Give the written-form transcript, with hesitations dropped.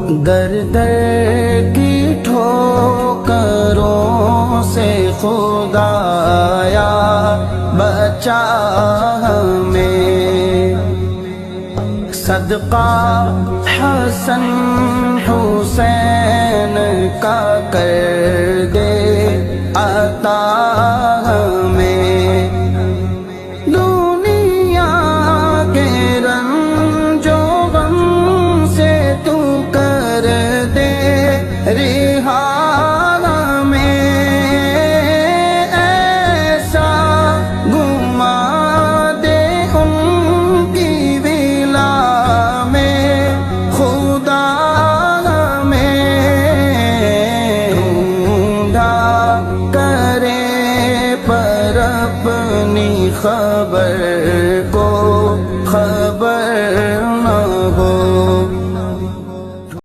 در در کی ٹھوکروں سے خدایا بچا ہمیں، صدقہ حسن حسین کا کر دے عطا ہمیں، دنیا کے رنج و غم سے تو کر دے رہا ہمیں، ایسا گھما دے ان کی ولا میں خدا ہمیں، ڈھونڈا کرے پر اپنی خبر کو خبر